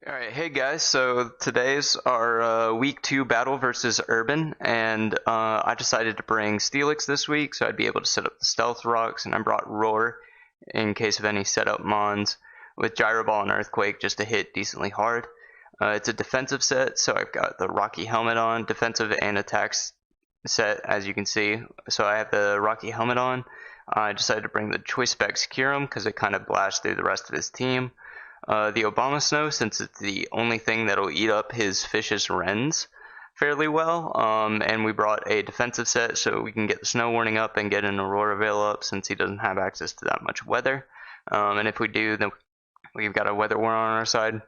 Alright, hey guys, so today's our week 2 battle versus Urban, and I decided to bring Steelix this week so I'd be able to set up the stealth rocks, and I brought Roar in case of any setup mons, with Gyro Ball and Earthquake just to hit decently hard. It's a defensive set, so I've got the Rocky Helmet on, defensive and attacks set as you can see. So I have the Rocky Helmet on. I decided to bring the Choice Spec Securum because it kind of blasts through the rest of his team. The Obama Snow, since it's the only thing that'll eat up his Fish's Wrens fairly well, and we brought a defensive set so we can get the Snow Warning up and get an Aurora Veil up since he doesn't have access to that much weather. And if we do, then we've got a Weather War on our side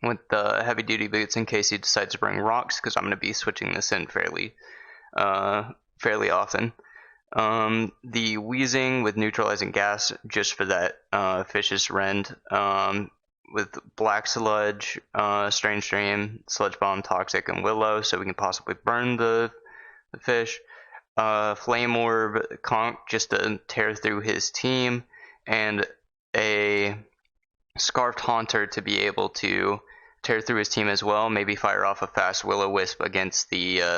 with the Heavy Duty Boots in case he decides to bring rocks, because I'm going to be switching this in fairly often. The Wheezing with Neutralizing Gas just for that Fish's Rend, with Black Sludge, Strange Stream, Sludge Bomb, Toxic, and Willow, so we can possibly burn the fish. Flame Orb, Conch just to tear through his team, and a Scarfed Haunter to be able to tear through his team as well. Maybe fire off a fast Will-O-Wisp against the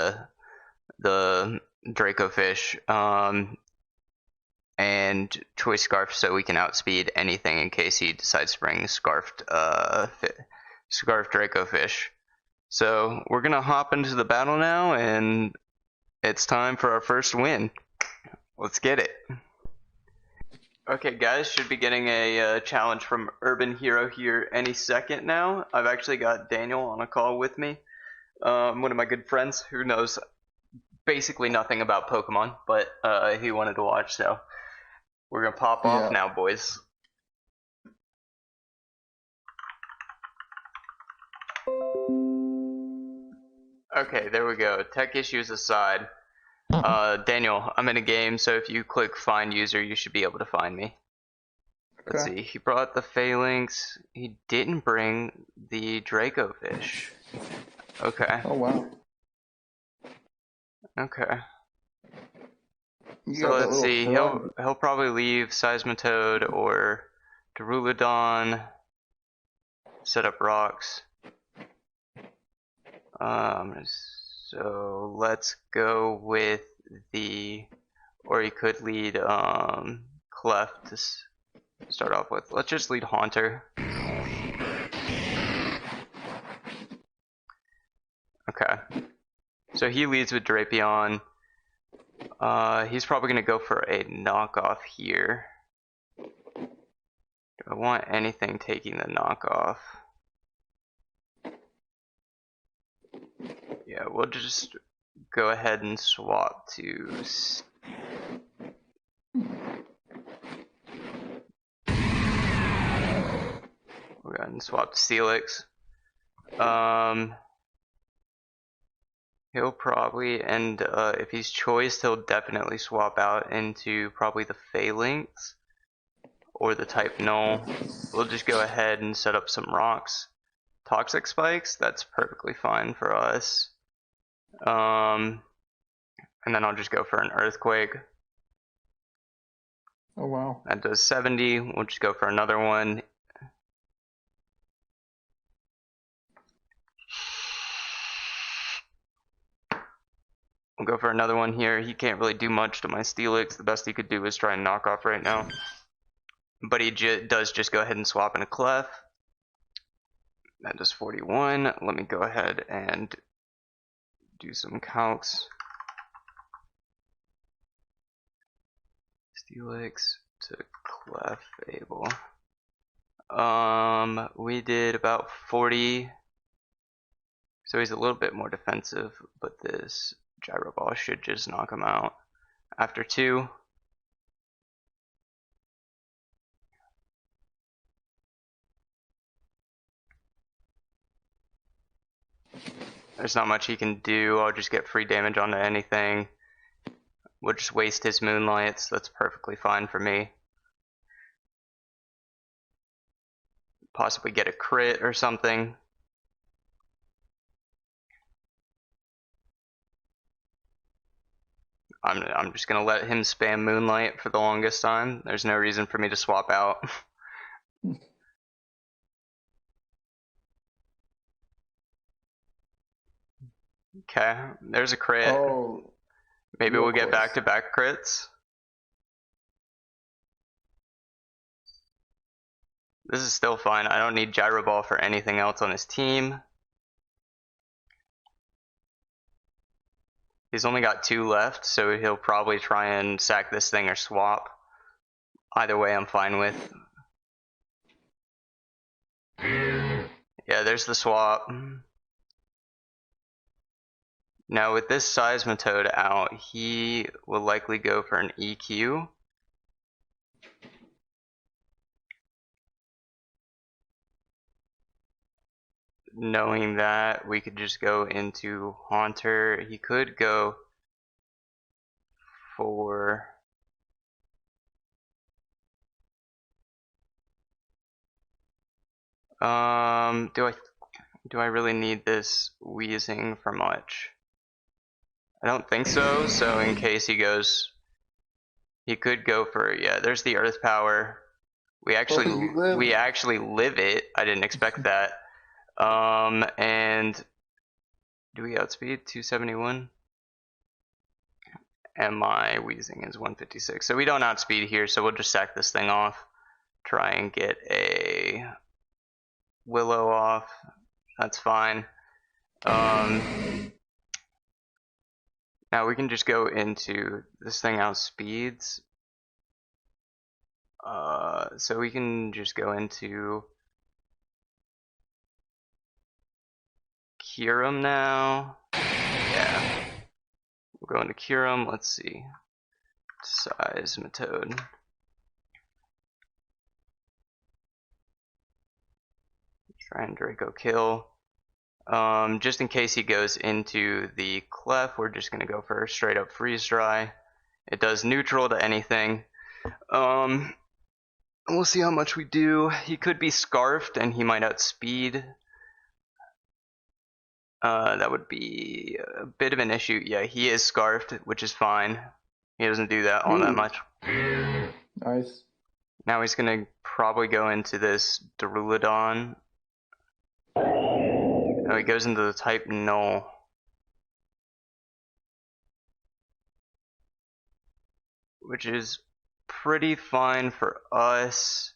Draco fish, and Choice Scarf so we can outspeed anything in case he decides to bring Scarfed Draco fish. So we're gonna hop into the battle now, and it's time for our first win. Let's get it. Okay guys, should be getting a challenge from Urban Hero here any second now. I've actually got Daniel on a call with me, one of my good friends who knows basically nothing about Pokemon, but he wanted to watch, so we're gonna pop off now, boys. Okay, there we go. Tech issues aside, Daniel, I'm in a game, so if you click find user, you should be able to find me. Let's see, he brought the Phalanx, he didn't bring the Draco fish. Okay. Oh wow. Okay. So let's see, he'll probably leave Seismitoad or Duraludon, set up rocks. So let's go with the, or he could lead Clef to start off with. Let's just lead Haunter. Okay. So he leads with Drapion. He's probably going to go for a knockoff here. Do I want anything taking the knockoff? Yeah, we'll just go ahead and swap to... We'll go ahead and swap to Steelix. He'll probably, and if he's choiced, he'll definitely swap out into probably the Phalanx or the type Null. We'll just go ahead and set up some rocks. Toxic Spikes, that's perfectly fine for us. And then I'll just go for an Earthquake. Oh wow. That does 70. We'll just go for another one. We'll go for another one here. He can't really do much to my Steelix. The best he could do is try and knock off right now. But he does just go ahead and swap in a Clef. That does 41. Let me go ahead and do some calcs. Steelix to Clef Able. We did about 40. So he's a little bit more defensive, but this Gyro Ball should just knock him out after 2. There's not much he can do. I'll just get free damage onto anything. We'll just waste his Moonlights. That's perfectly fine for me. Possibly get a crit or something. I'm just gonna let him spam Moonlight for the longest time. There's no reason for me to swap out. Okay, there's a crit. Oh, Maybe real we'll get close. back-to-back crits. This is still fine. I don't need Gyro Ball for anything else on his team. He's only got 2 left, so he'll probably try and sack this thing or swap. Either way, I'm fine with. Yeah, there's the swap. Now with this Seismitoad out, he will likely go for an EQ. Knowing that, we could just go into Haunter. He could go for... do I really need this Wheezing for much? I don't think so, so in case he goes, he could go for, yeah, there's the Earth Power. We actually live it. I didn't expect that. And do we outspeed 271? And my Wheezing is 156. So we don't outspeed here, so we'll just sack this thing off. Try and get a Willow off. That's fine. Now we can just go into this thing outspeeds. So we can just go into Kyurem now. Yeah. We'll go into Kyurem. Let's see. Seismitoad. Try and Draco kill. Just in case he goes into the Clef, we're just going to go for a straight up Freeze Dry. It does neutral to anything. We'll see how much we do. He could be Scarfed and he might outspeed. That would be a bit of an issue. Yeah, he is Scarfed, which is fine. He doesn't do that all that much. Nice. Now he's going to probably go into this Duraludon. Oh, he goes into the type Null. Which is pretty fine for us.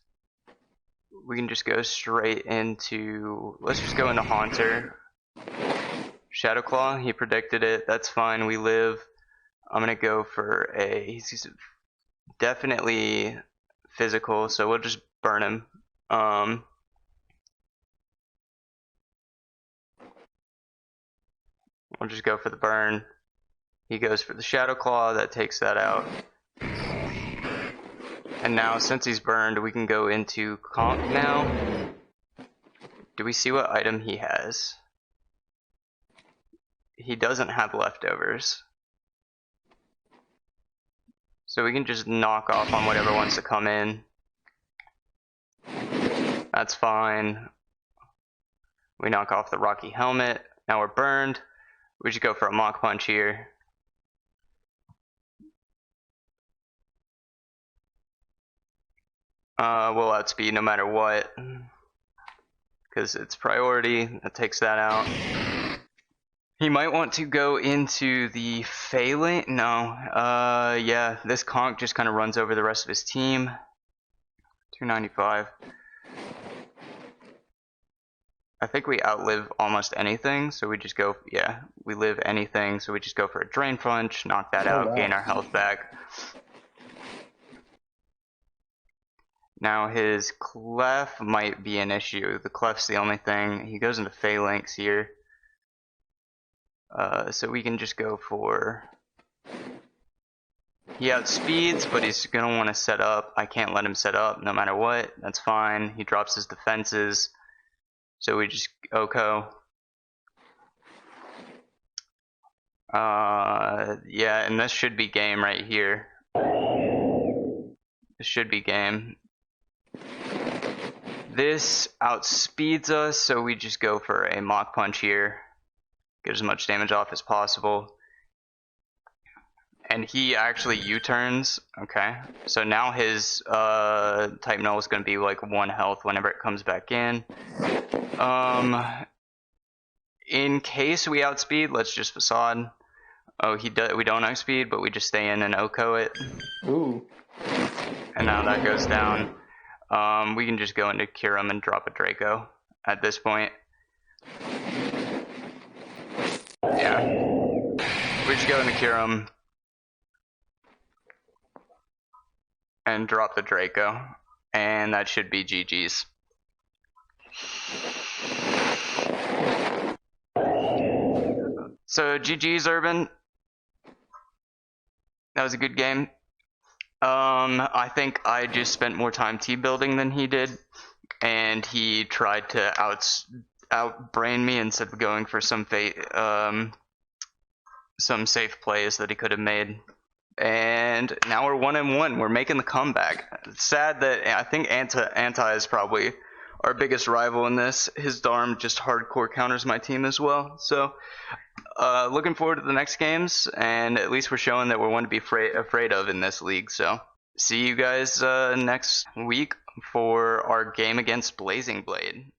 We can just go straight into, let's just go into Haunter. Shadow Claw, he predicted it, that's fine, we live. I'm gonna go for a, he's definitely physical, so we'll just burn him. We'll just go for the burn. He goes for the Shadow Claw, that takes that out. And now, since he's burned, we can go into Conk now. Do we see what item he has? He doesn't have leftovers. So we can just knock off on whatever wants to come in. That's fine. We knock off the Rocky Helmet. Now we're burned. We should go for a Mach Punch here. We'll outspeed no matter what. Because it's priority. That takes that out. He might want to go into the Phalanx. No. Yeah, this Conk just kind of runs over the rest of his team. 295. I think we outlive almost anything, so we just go, yeah, we live anything, so we just go for a Drain Punch, knock that out, wow. Gain our health back. Now his Clef might be an issue. The Clef's the only thing. He goes into Phalanx here. So we can just go for... He outspeeds, but he's going to want to set up. I can't let him set up no matter what. That's fine. He drops his defenses. So we just OHKO. Yeah, and this should be game right here. This should be game. This outspeeds us, so we just go for a Mach Punch here. Get as much damage off as possible. And he actually U-turns. Okay. So now his type null is going to be like 1 health whenever it comes back in. in case we outspeed, let's just facade. Oh, we don't outspeed, but we just stay in and OHKO it. Ooh. And now that goes down. We can just go into cure him and drop a Draco at this point. Yeah. We just go into cure him and drop the Draco. And that should be GG's. So GG's, Urban. That was a good game. I think I just spent more time team building than he did, and he tried to outbrain me instead of going for some safe plays that he could have made. And now we're 1-1. We're making the comeback. It's sad that I think Anti is probably our biggest rival in this. His Darm just hardcore counters my team as well. So looking forward to the next games, and at least we're showing that we're one to be afraid of in this league. So see you guys next week for our game against Blazing Blade.